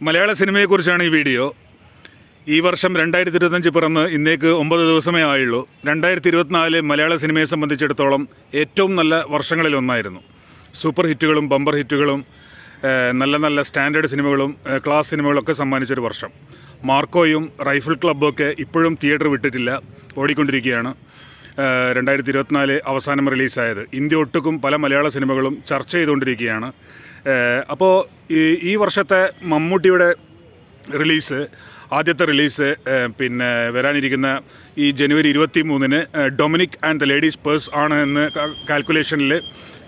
മലയാള സിനിമയെക്കുറിച്ചാണ് ഈ വീഡിയോ. ഈ വർഷം 2025 പിറന്ന് ഇന്നേക്ക് 9 ദിവസമേ ആയുള്ളൂ. 2024 മലയാള സിനിമയെ സംബന്ധിച്ചിടത്തോളം ഏറ്റവും നല്ല വർഷങ്ങളിലൊന്നായിരുന്നു. സൂപ്പർ ഹിറ്റുകളും ബമ്പർ ഹിറ്റുകളും നല്ല നല്ല സ്റ്റാൻഡേർഡ് സിനിമകളും ക്ലാസ് സിനിമകളൊക്കെ സമ്മാനിച്ചൊരു വർഷം. മാർക്കോയും റൈഫിൾ ക്ലബ്ബും ഒക്കെ ഇപ്പോഴും തിയേറ്റർ വിട്ടിട്ടില്ല, ഓടിക്കൊണ്ടിരിക്കുകയാണ്. 2024 അവസാനം റിലീസായത്. ഇന്ത്യ ഒട്ടുക്കും പല മലയാള സിനിമകളും ചർച്ച ചെയ്തുകൊണ്ടിരിക്കുകയാണ്. അപ്പോൾ ഈ വർഷത്തെ മമ്മൂട്ടിയുടെ റിലീസ്, ആദ്യത്തെ റിലീസ് പിന്നെ വരാനിരിക്കുന്ന ഈ ജനുവരി 23-ന് Dominic and the Ladies Purse ആണ് എന്ന് കാൽക്കുലേഷനിൽ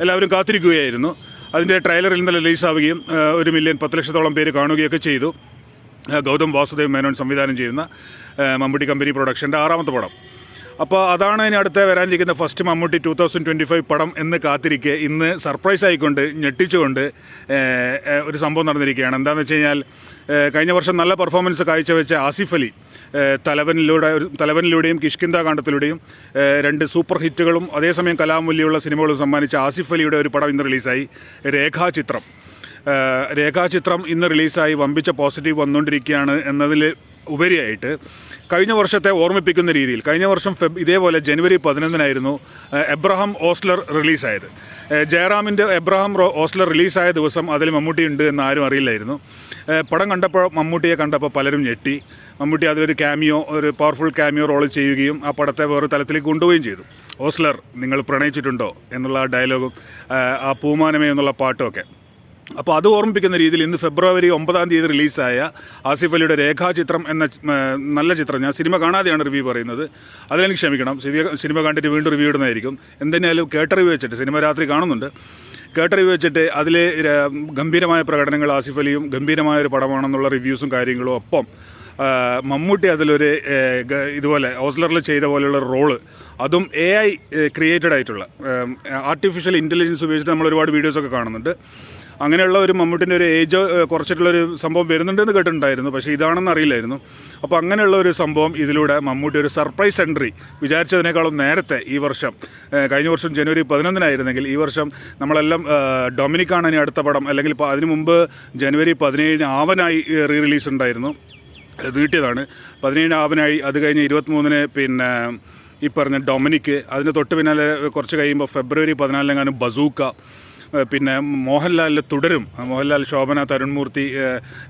എല്ലാവരും കാത്തിരിക്കുകയായിരുന്നു. അതിൻ്റെ ട്രെയിലറിൽ നിന്ന് റിലീസാവുകയും 1,10,00,000 പേര് കാണുകയൊക്കെ ചെയ്തു. ഗൗതം വാസുദേവ് മേനോൻ സംവിധാനം ചെയ്യുന്ന മമ്മൂട്ടി കമ്പനി പ്രൊഡക്ഷൻ്റെ 6ാമത്തെ പടം. അപ്പോൾ അതാണ് ഇനി അടുത്ത വരാനിരിക്കുന്ന ഫസ്റ്റ് മമ്മൂട്ടി 2025 പടം എന്ന് കാത്തിരിക്കെ ഇന്ന് സർപ്രൈസ് ആയിക്കൊണ്ട് ഞെട്ടിച്ചുകൊണ്ട് ഒരു സംഭവം നടന്നിരിക്കുകയാണ്. എന്താണെന്ന് വെച്ച് കഴിഞ്ഞാൽ കഴിഞ്ഞ വർഷം നല്ല പെർഫോമൻസ് കാഴ്ചവെച്ച ആസിഫ് അലി തലവനിലൂടെയും കിഷ്കിന്ദ കാണ്ഡത്തിലൂടെയും 2 സൂപ്പർ ഹിറ്റുകളും അതേസമയം കലാമൂല്യമുള്ള സിനിമകളും സമ്മാനിച്ച ആസിഫ് അലിയുടെ ഒരു പടം ഇന്ന് റിലീസായി, രേഖാചിത്രം ഇന്ന് റിലീസായി വമ്പിച്ച പോസിറ്റീവ് വന്നുകൊണ്ടിരിക്കുകയാണ് എന്നതിൽ ഉപരിയായിട്ട് കഴിഞ്ഞ വർഷത്തെ ഓർമ്മിപ്പിക്കുന്ന രീതിയിൽ കഴിഞ്ഞ വർഷം ഇതേപോലെ ജനുവരി 11-നായിരുന്നു എബ്രഹാം ഓസ്ലർ റിലീസായത്. ജയറാമിൻ്റെ എബ്രഹാം ഓസ്ലർ റിലീസായ ദിവസം അതിൽ മമ്മൂട്ടി ഉണ്ട് എന്ന് ആരും അറിയില്ലായിരുന്നു. പടം മമ്മൂട്ടിയെ കണ്ടപ്പോൾ പലരും ഞെട്ടി. മമ്മൂട്ടി അതിലൊരു ഒരു പവർഫുൾ ക്യാമിയോ റോൾ ചെയ്യുകയും ആ പടത്തെ വേറെ തലത്തിലേക്ക് കൊണ്ടുപോവുകയും ചെയ്തു. ഓസ്ലർ, നിങ്ങൾ പ്രണയിച്ചിട്ടുണ്ടോ എന്നുള്ള ആ ഡയലോഗും ആ പൂമാനമേ എന്നുള്ള പാട്ടുമൊക്കെ. അപ്പോൾ അത് ഓർമ്മിപ്പിക്കുന്ന രീതിയിൽ ഇന്ന് ഫെബ്രുവരി 9 റിലീസായ ആസിഫ് അലിയുടെ രേഖാചിത്രം എന്ന നല്ല ചിത്രം, ഞാൻ സിനിമ കാണാതെയാണ് റിവ്യൂ പറയുന്നത്, അതിലെനിക്ക് ക്ഷമിക്കണം. സിനിമ കണ്ടിട്ട് വീണ്ടും റിവ്യൂ ഇടുന്നതായിരിക്കും. എന്തെന്നാലും കേട്ട റിവ്യൂ വെച്ചിട്ട്, സിനിമ രാത്രി കാണുന്നുണ്ട്, കേട്ട റിവ്യൂ വെച്ചിട്ട് അതിലെ ഗംഭീരമായ പ്രകടനങ്ങൾ, ആസിഫ് അലിയും ഗംഭീരമായൊരു പടമാണെന്നുള്ള റിവ്യൂസും കാര്യങ്ങളും, ഒപ്പം മമ്മൂട്ടി അതിലൊരു ഇതുപോലെ ഓസ്ലറിൽ ചെയ്ത പോലെയുള്ള റോള്, അതും AI ക്രിയേറ്റഡ് ആയിട്ടുള്ള ആർട്ടിഫിഷ്യൽ ഇൻ്റലിജൻസ് ഉപയോഗിച്ചിട്ട് നമ്മൾ ഒരുപാട് വീഡിയോസൊക്കെ കാണുന്നുണ്ട്. അങ്ങനെയുള്ള ഒരു മമ്മൂട്ടിൻ്റെ ഒരു ഏജ് കുറച്ചിട്ടുള്ളൊരു സംഭവം വരുന്നുണ്ടെന്ന് കേട്ടിട്ടുണ്ടായിരുന്നു, പക്ഷേ ഇതാണെന്ന് അറിയില്ലായിരുന്നു. അപ്പോൾ അങ്ങനെയുള്ള ഒരു സംഭവം ഇതിലൂടെ മമ്മൂട്ടി ഒരു സർപ്രൈസ് എൻട്രി വിചാരിച്ചതിനേക്കാളും നേരത്തെ ഈ വർഷം, കഴിഞ്ഞ വർഷം ജനുവരി 11-നായിരുന്നെങ്കിൽ ഈ വർഷം നമ്മളെല്ലാം ഡൊമിനിക്കാണ് ഇനി അടുത്ത പടം, അല്ലെങ്കിൽ അതിനു മുമ്പ് ജനുവരി 17-ന് ആവനായി റീ റിലീസ് ഉണ്ടായിരുന്നു, നീട്ടിയതാണ്. 17-ന് ആവനായി, അത് കഴിഞ്ഞ് 23-ന് പിന്നെ ഈ പറഞ്ഞ ഡൊമിനിക്ക്, അതിന് തൊട്ട് പിന്നാലെ കുറച്ച് കഴിയുമ്പോൾ ഫെബ്രുവരി 14-നെങ്ങാനും ബസൂക്ക, പിന്നെ മോഹൻലാലിൽ തുടരും. മോഹൻലാൽ, ശോഭന, തരുൺമൂർത്തി,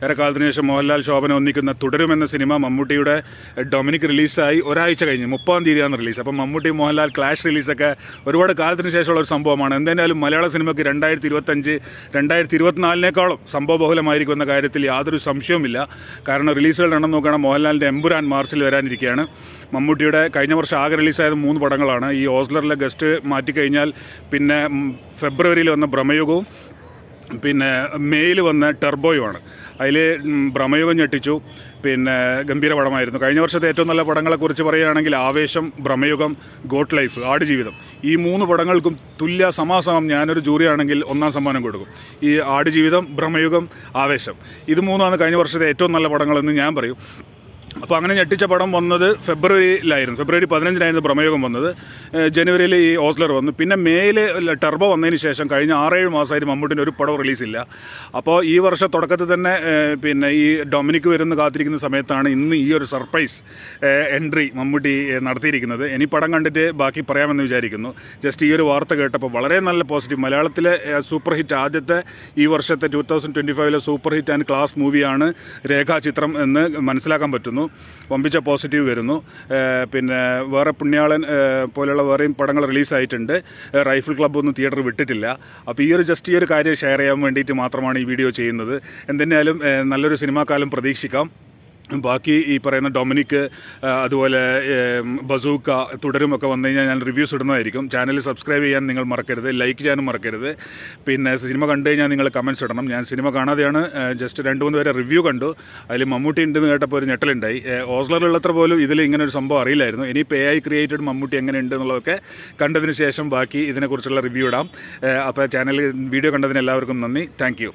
ഏറെക്കാലത്തിന് ശേഷം മോഹൻലാൽ ശോഭന ഒന്നിക്കുന്ന തുടരും എന്ന സിനിമ മമ്മൂട്ടിയുടെ ഡൊമിനിക് റിലീസായി ഒരാഴ്ച കഴിഞ്ഞ് 30-ാം റിലീസ്. അപ്പം മമ്മൂട്ടി മോഹൻലാൽ ക്ലാഷ് റിലീസൊക്കെ ഒരുപാട് കാലത്തിന് ശേഷമുള്ള ഒരു സംഭവമാണ്. എന്തായാലും മലയാള സിനിമയ്ക്ക് 2025 2024-നേക്കാളും സംഭവബഹുലമായിരിക്കുമെന്ന കാര്യത്തിൽ യാതൊരു സംശയവുമില്ല. കാരണം റിലീസുകളുടെ എണ്ണം നോക്കുകയാണെങ്കിൽ മോഹൻലാലിൻ്റെ എമ്പുരാൻ മാർച്ചിൽ വരാനിരിക്കുകയാണ്. മമ്മൂട്ടിയുടെ കഴിഞ്ഞ വർഷം ആകെ റിലീസായത് 3 പടങ്ങളാണ്. ഈ ഓസ്ലറിലെ ഗസ്റ്റ് മാറ്റിക്കഴിഞ്ഞാൽ പിന്നെ ഫെബ്രുവരിയിൽ വന്ന ഭ്രമയുഗവും പിന്നെ മെയിൽ വന്ന ടെർബോയുമാണ്. അതിൽ ഭ്രമയുഗം ഞെട്ടിച്ചു, പിന്നെ ഗംഭീര പടമായിരുന്നു. കഴിഞ്ഞ വർഷത്തെ ഏറ്റവും നല്ല പടങ്ങളെക്കുറിച്ച് പറയുകയാണെങ്കിൽ ആവേശം, ഭ്രമയുഗം, ഗോട്ട് ലൈഫ്, ആടുജീവിതം, ഈ 3 പടങ്ങൾക്കും സമാസമം ഞാനൊരു ജൂറിയാണെങ്കിൽ 1ാം സമ്മാനം കൊടുക്കും. ഈ ആടുജീവിതം, ഭ്രമയുഗം, ആവേശം, ഇത് 3ആണ് കഴിഞ്ഞ വർഷത്തെ ഏറ്റവും നല്ല പടങ്ങളെന്ന് ഞാൻ പറയും. അപ്പോൾ അങ്ങനെ ഞെട്ടിച്ച പടം വന്നത് ഫെബ്രുവരിയിലായിരുന്നു. ഫെബ്രുവരി 15-നായിരുന്നു ഭ്രമയുഗം വന്നത്. ജനുവരിയിൽ ഈ ഓസ്ലർ വന്നു. പിന്നെ മേയിൽ ടെർബോ വന്നതിന് ശേഷം കഴിഞ്ഞ 6-7 മാസമായിട്ട് മമ്മൂട്ടിൻ്റെ ഒരു പടം റിലീസില്ല. അപ്പോൾ ഈ വർഷം തുടക്കത്തിൽ തന്നെ പിന്നെ ഈ ഡൊമിനിക്ക് വരുന്ന കാത്തിരിക്കുന്ന സമയത്താണ് ഇന്ന് ഈ ഒരു സർപ്രൈസ് എൻട്രി മമ്മൂട്ടി നടത്തിയിരിക്കുന്നത്. ഇനി പടം കണ്ടിട്ട് ബാക്കി പറയാമെന്ന് വിചാരിക്കുന്നു. ജസ്റ്റ് ഈ ഒരു വാർത്ത കേട്ടപ്പോൾ വളരെ നല്ല പോസിറ്റീവ്. മലയാളത്തിലെ സൂപ്പർ ഹിറ്റ്, ആദ്യത്തെ ഈ വർഷത്തെ 2025-ലെ സൂപ്പർ ഹിറ്റ് ആൻഡ് ക്ലാസ് മൂവിയാണ് രേഖാചിത്രം എന്ന് മനസ്സിലാക്കാൻ പറ്റുന്നു. വമ്പിച്ച പോസിറ്റീവ് വരുന്നു. പിന്നെ വേറെ പുണ്യാളൻ പോലെയുള്ള വേറെയും പടങ്ങൾ റിലീസായിട്ടുണ്ട്. റൈഫിൾ ക്ലബ്ബൊന്നും തിയേറ്റർ വിട്ടിട്ടില്ല. അപ്പോൾ ഈ ഒരു കാര്യം ഷെയർ ചെയ്യാൻ വേണ്ടിയിട്ട് മാത്രമാണ് ഈ വീഡിയോ ചെയ്യുന്നത്. എന്തിനാലും നല്ലൊരു സിനിമാക്കാലം പ്രതീക്ഷിക്കാം. ബാക്കി ഈ പറയുന്ന ഡൊമിനിക്ക്, അതുപോലെ ബസൂക്ക, തുടരുമൊക്കെ വന്നു കഴിഞ്ഞാൽ ഞാൻ റിവ്യൂസ് ഇടുന്നതായിരിക്കും. ചാനൽ സബ്സ്ക്രൈബ് ചെയ്യാൻ നിങ്ങൾ മറക്കരുത്, ലൈക്ക് ചെയ്യാനും മറക്കരുത്. പിന്നെ സിനിമ കണ്ടു കഴിഞ്ഞാൽ നിങ്ങൾ കമൻറ്റ്സ് ഇടണം. ഞാൻ സിനിമ കാണാതെയാണ് ജസ്റ്റ് 2-3 പേരെ റിവ്യൂ കണ്ടു. അതിൽ മമ്മൂട്ടി ഉണ്ടെന്ന് കേട്ടപ്പോൾ ഒരു ഞെട്ടലുണ്ടായി. ഓസ്ലറിലുള്ളത്ര പോലും ഇതിൽ ഇങ്ങനെ ഒരു സംഭവം അറിയില്ലായിരുന്നു. ഇനിയിപ്പോൾ AI ക്രിയേറ്റഡ് മമ്മൂട്ടി എങ്ങനെയുണ്ട് എന്നുള്ളതൊക്കെ കണ്ടതിന് ശേഷം ബാക്കി ഇതിനെക്കുറിച്ചുള്ള റിവ്യൂ ഇടാം. അപ്പോൾ വീഡിയോ കണ്ടതിന് എല്ലാവർക്കും നന്ദി. Thank you.